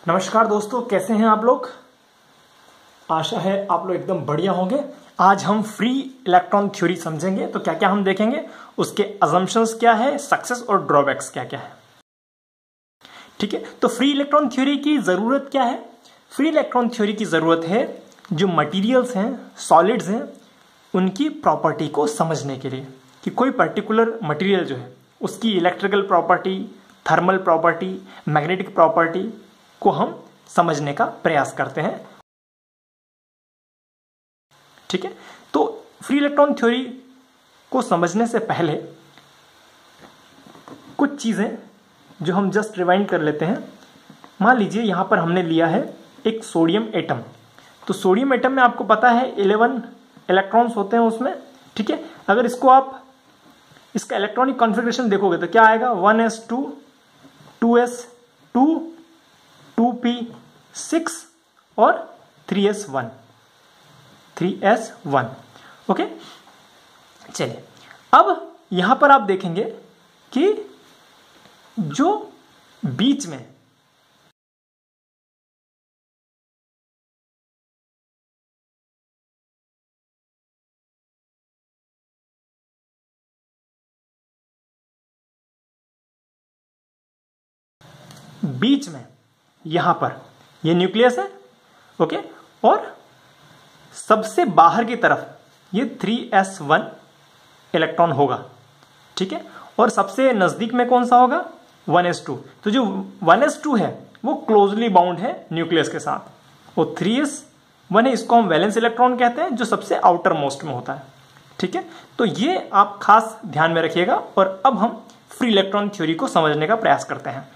नमस्कार दोस्तों, कैसे हैं आप लोग। आशा है आप लोग एकदम बढ़िया होंगे। आज हम फ्री इलेक्ट्रॉन थ्योरी समझेंगे। तो क्या क्या हम देखेंगे, उसके अजम्पशंस क्या है, सक्सेस और ड्रॉबैक्स क्या क्या है। ठीक है, तो फ्री इलेक्ट्रॉन थ्योरी की जरूरत क्या है। फ्री इलेक्ट्रॉन थ्योरी की जरूरत है जो मटेरियल्स हैं, सॉलिड्स हैं, उनकी प्रॉपर्टी को समझने के लिए कि कोई पर्टिकुलर मटेरियल जो है उसकी electrical property, thermal property, magnetic property को हम समझने का प्रयास करते हैं। ठीक है, तो फ्री इलेक्ट्रॉन थ्योरी को समझने से पहले कुछ चीजें जो हम जस्ट रिवाइंड कर लेते हैं। मान लीजिए यहां पर हमने लिया है एक सोडियम एटम। तो सोडियम एटम में आपको पता है 11 इलेक्ट्रॉन्स होते हैं उसमें। ठीक है, अगर इसको आप इसका इलेक्ट्रॉनिक कॉन्फ़िगरेशन देखोगे तो क्या आएगा, 1s2, 2s2, 2p6 और 3s1। ओके, चलिए अब यहां पर आप देखेंगे कि जो बीच में यहां पर ये न्यूक्लियस है। ओके, और सबसे बाहर की तरफ ये 3s1 इलेक्ट्रॉन होगा। ठीक है, और सबसे नजदीक में कौन सा होगा, 1s2। तो जो 1s2 है वो क्लोजली बाउंड है न्यूक्लियस के साथ। वो 3s1 है, इसको हम वैलेंस इलेक्ट्रॉन कहते हैं, जो सबसे आउटर मोस्ट में होता है। ठीक है, तो ये आप खास ध्यान में रखिएगा। और अब हम फ्री इलेक्ट्रॉन थ्योरी को समझने का प्रयास करते हैं।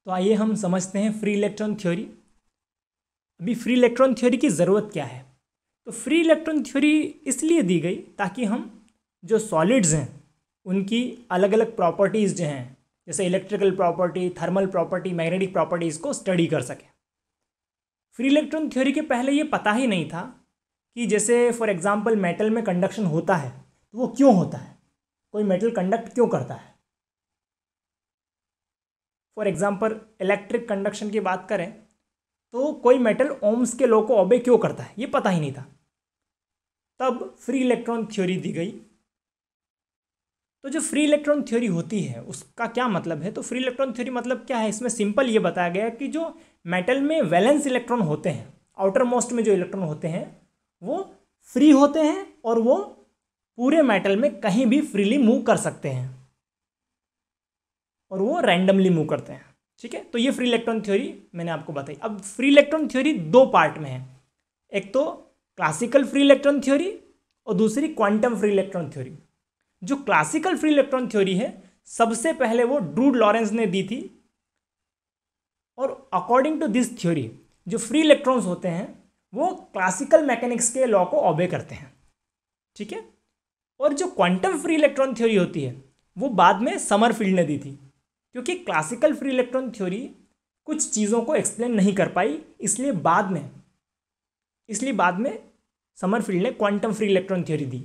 तो आइए हम समझते हैं फ्री इलेक्ट्रॉन थ्योरी। अभी फ्री इलेक्ट्रॉन थ्योरी की ज़रूरत क्या है। तो फ्री इलेक्ट्रॉन थ्योरी इसलिए दी गई ताकि हम जो सॉलिड्स हैं उनकी अलग अलग प्रॉपर्टीज़ जो हैं, जैसे electrical property, thermal property, magnetic properties को स्टडी कर सकें। फ्री इलेक्ट्रॉन थ्योरी के पहले ये पता ही नहीं था कि जैसे फॉर एग्जांपल मेटल में कंडक्शन होता है तो वो क्यों होता है, कोई मेटल कंडक्ट क्यों करता है। फॉर एग्जांपल इलेक्ट्रिक कंडक्शन की बात करें तो कोई मेटल ओम्स के लॉ को ओबे क्यों करता है, ये पता ही नहीं था। तब फ्री इलेक्ट्रॉन थ्योरी दी गई। तो जो फ्री इलेक्ट्रॉन थ्योरी होती है उसका क्या मतलब है। तो फ्री इलेक्ट्रॉन थ्योरी मतलब क्या है, इसमें सिंपल ये बताया गया है कि जो मेटल में वैलेंस इलेक्ट्रॉन होते हैं, आउटर मोस्ट में जो इलेक्ट्रॉन होते हैं वो फ्री होते हैं और वो पूरे मेटल में कहीं भी फ्रीली मूव कर सकते हैं और वो रैंडमली मूव करते हैं। ठीक है, तो ये फ्री इलेक्ट्रॉन थ्योरी मैंने आपको बताई। अब फ्री इलेक्ट्रॉन थ्योरी दो पार्ट में है, एक तो क्लासिकल फ्री इलेक्ट्रॉन थ्योरी और दूसरी क्वांटम फ्री इलेक्ट्रॉन थ्योरी। जो क्लासिकल फ्री इलेक्ट्रॉन थ्योरी है सबसे पहले वो ड्रू लॉरेंस ने दी थी। और अकॉर्डिंग टू दिस थ्योरी जो फ्री इलेक्ट्रॉन्स होते हैं वो क्लासिकल मैकेनिक्स के लॉ को ओबे करते हैं। ठीक है, और जो क्वांटम फ्री इलेक्ट्रॉन थ्योरी होती है वो बाद में समरफील्ड ने दी थी, क्योंकि क्लासिकल फ्री इलेक्ट्रॉन थ्योरी कुछ चीज़ों को एक्सप्लेन नहीं कर पाई, इसलिए बाद में समरफील्ड ने क्वांटम फ्री इलेक्ट्रॉन थ्योरी दी।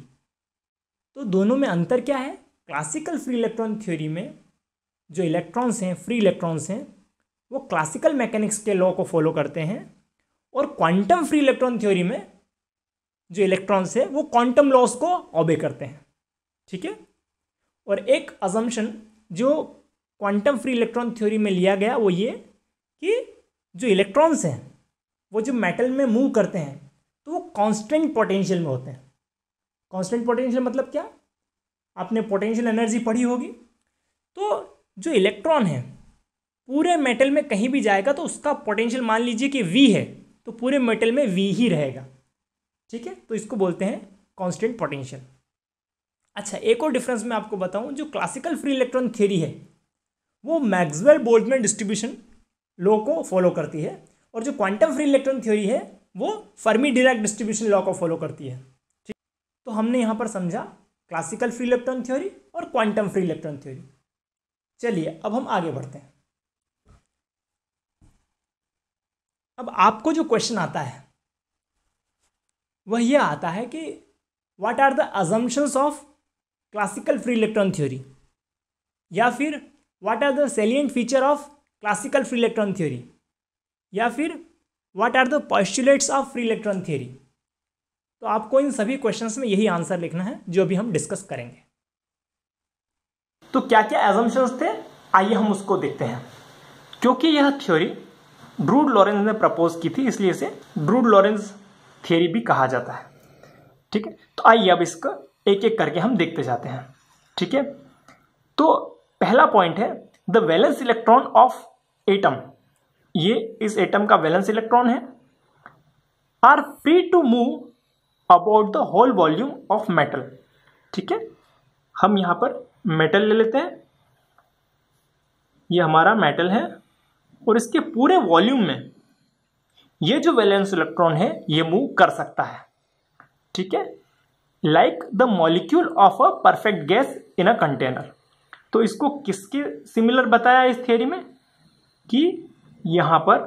तो दोनों में अंतर क्या है, क्लासिकल फ्री इलेक्ट्रॉन थ्योरी में जो इलेक्ट्रॉन्स हैं, फ्री इलेक्ट्रॉन्स हैं, वो क्लासिकल मैकेनिक्स के लॉ को फॉलो करते हैं। और क्वांटम फ्री इलेक्ट्रॉन थ्योरी में जो इलेक्ट्रॉन्स है वो क्वांटम लॉस को ओबे करते हैं। ठीक है, और एक अजम्पशन जो क्वांटम फ्री इलेक्ट्रॉन थ्योरी में लिया गया वो ये कि जो इलेक्ट्रॉन्स हैं वो जो मेटल में मूव करते हैं तो वो कांस्टेंट पोटेंशियल में होते हैं। कांस्टेंट पोटेंशियल मतलब क्या, आपने पोटेंशियल एनर्जी पढ़ी होगी। तो जो इलेक्ट्रॉन है पूरे मेटल में कहीं भी जाएगा तो उसका पोटेंशियल मान लीजिए कि V है तो पूरे मेटल में V ही रहेगा। ठीक है, तो इसको बोलते हैं कांस्टेंट पोटेंशियल। अच्छा, एक और डिफरेंस मैं आपको बताऊं, जो क्लासिकल फ्री इलेक्ट्रॉन थ्योरी है वो मैक्सवेल बोल्ट्जमैन डिस्ट्रीब्यूशन लॉ को फॉलो करती है, और जो क्वांटम फ्री इलेक्ट्रॉन थ्योरी है वो फर्मी डिराक डिस्ट्रीब्यूशन लॉ को फॉलो करती है। ठीक, तो हमने यहाँ पर समझा क्लासिकल फ्री इलेक्ट्रॉन थ्योरी और क्वांटम फ्री इलेक्ट्रॉन थ्योरी। चलिए अब हम आगे बढ़ते हैं। अब आपको जो क्वेश्चन आता है वह यह आता है कि what are the assumptions of classical free electron theory, या फिर what are the salient feature of classical free electron theory, या फिर what are the postulates of free electron theory. तो आपको इन सभी क्वेश्चंस में यही आंसर लिखना है जो अभी हम डिस्कस करेंगे। तो क्या क्या एजम्पशंस थे, आइए हम उसको देखते हैं। क्योंकि यह थ्योरी ड्रूड लॉरेंस ने प्रपोज की थी, इसलिए इसे ड्रूड लॉरेंस थ्योरी भी कहा जाता है। ठीक है, तो आइए अब इसका एक एक करके हम देखते जाते हैं। ठीक है, तो पहला पॉइंट है the valence electron of atom. ये इस एटम का वैलेंस इलेक्ट्रॉन है, are free to move about the whole volume of metal. ठीक है, हम यहां पर मेटल ले लेते हैं, ये हमारा मेटल है, और इसके पूरे वॉल्यूम में ये जो वैलेंस इलेक्ट्रॉन है ये मूव कर सकता है। ठीक है, like the molecule of a perfect gas in a container. तो इसको किसके सिमिलर बताया इस थ्योरी में कि यहां पर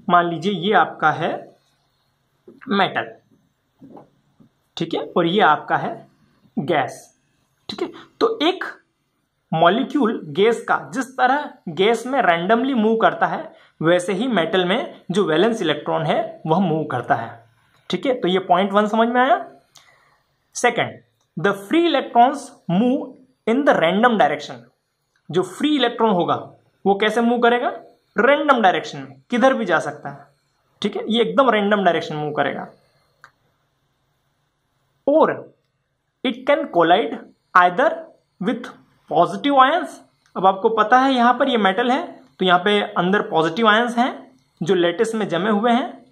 मान लीजिए ये आपका है मेटल, ठीक है, और ये आपका है गैस। ठीक है, तो एक मॉलिक्यूल गैस का जिस तरह गैस में रैंडमली मूव करता है, वैसे ही मेटल में जो वैलेंस इलेक्ट्रॉन है वह मूव करता है। ठीक है, तो ये पॉइंट 1 समझ में आया। Second, the free electrons move in the random direction. जो फ्री इलेक्ट्रॉन होगा वो कैसे मूव करेगा, रैंडम डायरेक्शन में, किधर भी जा सकता है। ठीक है, ये एकदम रैंडम डायरेक्शन मूव करेगा। और it can collide either with positive ions. अब आपको पता है यहां पर ये मेटल है, तो यहां पे अंदर पॉजिटिव आयंस हैं जो लेटिस में जमे हुए हैं।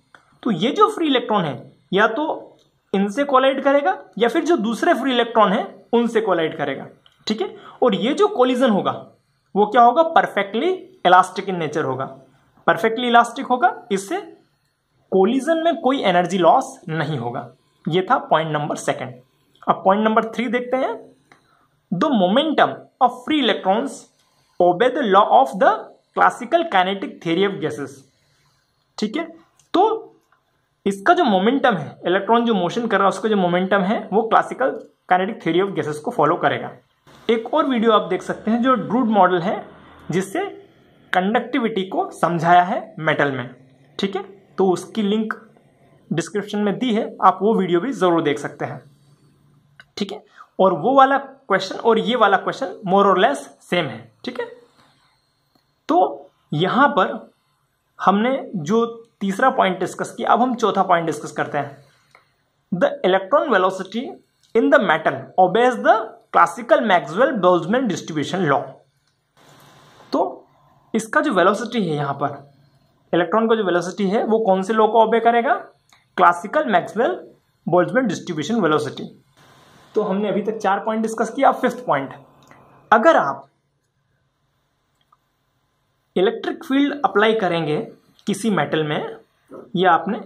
तो ये जो फ्री इलेक्ट्रॉन है या तो इनसे कोलाइड करेगा या फिर जो दूसरे फ्री इलेक्ट्रॉन है उनसे कोलाइड करेगा। ठीक है, और ये जो कोलिजन होगा वो क्या होगा, परफेक्टली इलास्टिक इन नेचर होगा, परफेक्टली इलास्टिक होगा, इससे कोलिजन में कोई एनर्जी लॉस नहीं होगा। ये था पॉइंट नंबर 2। अब पॉइंट नंबर 3 देखते हैं। The momentum of free electrons obey the law of the classical kinetic theory of gases. ठीक है, तो इसका जो मोमेंटम है, इलेक्ट्रॉन जो मोशन कर रहा है उसका जो मोमेंटम है वो classical kinetic theory of gases को फॉलो करेगा। एक और वीडियो आप देख सकते हैं जो ड्रूड मॉडल है, जिससे कंडक्टिविटी को समझाया है मेटल में। ठीक है, तो उसकी लिंक डिस्क्रिप्शन में दी है, आप वो वीडियो भी जरूर देख सकते हैं। ठीक है, और वो वाला क्वेश्चन और ये वाला क्वेश्चन मोर और लेस सेम है। ठीक है, तो यहां पर हमने जो तीसरा पॉइंट डिस्कस किया, अब हम चौथा पॉइंट डिस्कस करते हैं। The electron velocity in the metal obeys the classical Maxwell Boltzmann distribution law. तो इसका जो वेलोसिटी है, यहां पर इलेक्ट्रॉन का जो वेलोसिटी है वो कौन से लॉ को ओबे करेगा, classical Maxwell Boltzmann distribution velocity. तो हमने अभी तक 4 पॉइंट डिस्कस किया। अब 5th पॉइंट, अगर आप इलेक्ट्रिक फील्ड अप्लाई करेंगे किसी मेटल में, या आपने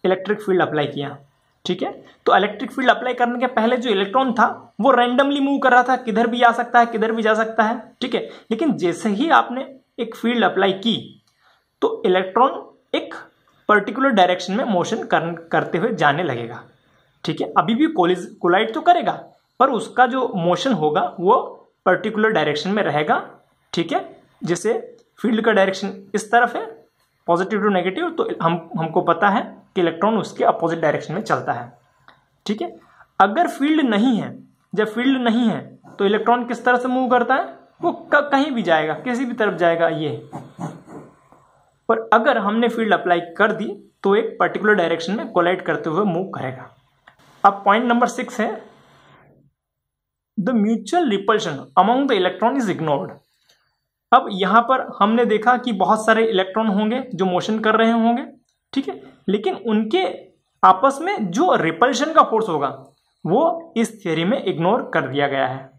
इलेक्ट्रिक फील्ड अप्लाई किया, ठीक है, तो इलेक्ट्रिक फील्ड अप्लाई करने के पहले जो इलेक्ट्रॉन था वो रैंडमली मूव कर रहा था, किधर भी आ सकता है, किधर भी जा सकता है। ठीक है, लेकिन जैसे ही आपने एक फील्ड अप्लाई की तो इलेक्ट्रॉन एक पर्टिकुलर डायरेक्शन में मोशन करते हुए जाने लगेगा। ठीक है, अभी भी कोलाइड तो करेगा, पर उसका जो मोशन होगा वो पर्टिकुलर डायरेक्शन में रहेगा। ठीक है, जैसे फील्ड का डायरेक्शन इस तरफ है, पॉजिटिव टू नेगेटिव, तो हमको पता है कि इलेक्ट्रॉन उसके अपोजिट डायरेक्शन में चलता है। ठीक है, अगर फील्ड नहीं है, जब फील्ड नहीं है तो इलेक्ट्रॉन किस तरह से मूव करता है, वो कहीं भी जाएगा, किसी भी तरफ जाएगा ये। और अगर हमने फील्ड अप्लाई कर दी तो एक पर्टिकुलर डायरेक्शन में कोलाइड करते हुए मूव करेगा। अब पॉइंट नंबर 6 है, the mutual repulsion among the electron is ignored. अब यहां पर हमने देखा कि बहुत सारे इलेक्ट्रॉन होंगे जो मोशन कर रहे होंगे, ठीक है, लेकिन उनके आपस में जो रिपल्शन का फोर्स होगा वो इस थियरी में इग्नोर कर दिया गया है।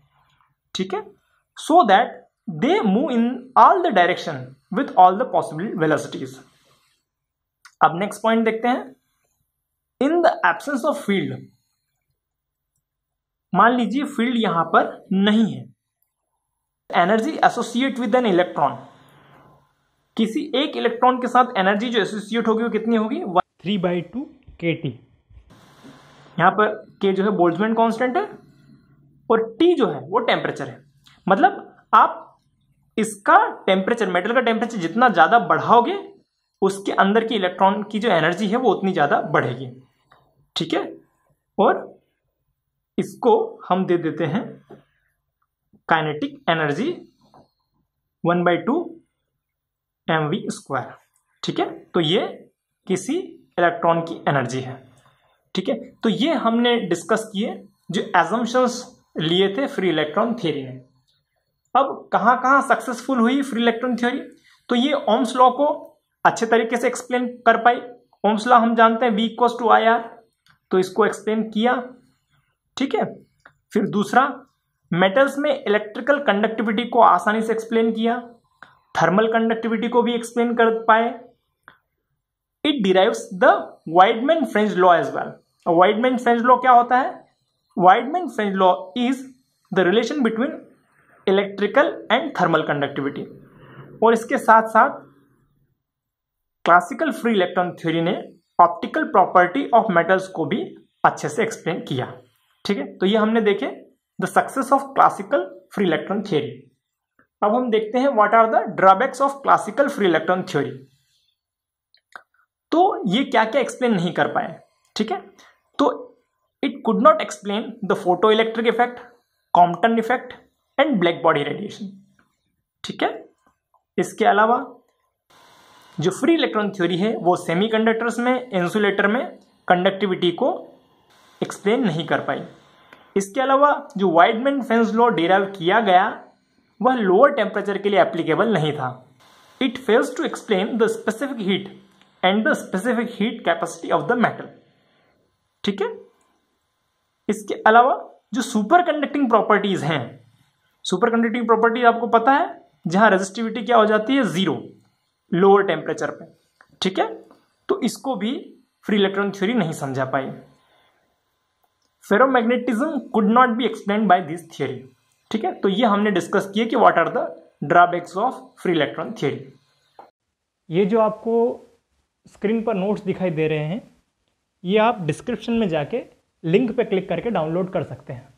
ठीक है, so that they move in all the direction with all the possible velocities. अब नेक्स्ट पॉइंट देखते हैं, in the absence of field. मान लीजिए फील्ड यहां पर नहीं है, energy associate with an electron, किसी एक इलेक्ट्रॉन के साथ एनर्जी जो एसोसिएट होगी वो कितनी होगी, 3/2 kT। यहां पर K जो है बोल्ट्जमैन कांस्टेंट है और T जो है वो टेम्परेचर है। मतलब आप इसका टेम्परेचर, मेटल का टेम्परेचर जितना ज़्यादा बढ़ाओगे उसके अंदर की इलेक्ट्रॉन की जो एनर्जी है वो उतनी ज़्यादा बढ़ेगी। ठीक है, और इसको हम दे देते हैं काइनेटिक एनर्जी 1/2 mv²। ठीक है, तो ये किसी इलेक्ट्रॉन की एनर्जी है। ठीक है, तो ये हमने डिस्कस किए जो एजम्पशंस लिए थे फ्री इलेक्ट्रॉन थ्योरी में। अब कहाँ कहाँ सक्सेसफुल हुई फ्री इलेक्ट्रॉन थ्योरी, तो ये ओम्स लॉ को अच्छे तरीके से एक्सप्लेन कर पाई। ओम्स लॉ हम जानते हैं V = IR, तो इसको एक्सप्लेन किया। ठीक है, फिर दूसरा, मेटल्स में इलेक्ट्रिकल कंडक्टिविटी को आसानी से एक्सप्लेन किया, थर्मल कंडक्टिविटी को भी एक्सप्लेन कर पाए। It derives the Wiedemann French law as well. Wiedemann French law क्या होता है? Wiedemann French law is the relation between electrical and thermal conductivity. और इसके साथ साथ क्लासिकल फ्री इलेक्ट्रॉन थ्योरी ने ऑप्टिकल प्रॉपर्टी ऑफ मेटल्स को भी अच्छे से एक्सप्लेन किया। ठीक है, तो ये हमने देखे the success of classical free electron theory. अब हम देखते हैं what are the drawbacks of classical free electron theory. तो ये क्या क्या एक्सप्लेन नहीं कर पाए। ठीक है, तो it could not explain the photo electric effect, Compton effect and black body radiation. ठीक है, इसके अलावा जो फ्री इलेक्ट्रॉन थ्योरी है वो सेमीकंडक्टर्स में, इंसुलेटर में कंडक्टिविटी को एक्सप्लेन नहीं कर पाई। इसके अलावा जो वाइडमैन फ्रेंच लॉ डिराइव किया गया वह लोअर टेम्परेचर के लिए एप्लीकेबल नहीं था। It fails to explain the specific heat and the specific heat capacity of the metal. ठीक है, इसके अलावा जो सुपर कंडक्टिंग प्रॉपर्टीज हैं, सुपर कंडक्टिंग प्रॉपर्टीज आपको पता है जहां रेजिस्टिविटी क्या हो जाती है 0 लोअर टेम्परेचर पे। ठीक है, तो इसको भी फ्री इलेक्ट्रॉन थ्योरी नहीं समझा पाई। Ferromagnetism could not be explained by this theory. ठीक है, तो ये हमने डिस्कस किया कि what are the drawbacks of free electron theory. ये जो आपको स्क्रीन पर नोट्स दिखाई दे रहे हैं ये आप डिस्क्रिप्शन में जाके लिंक पे क्लिक करके डाउनलोड कर सकते हैं।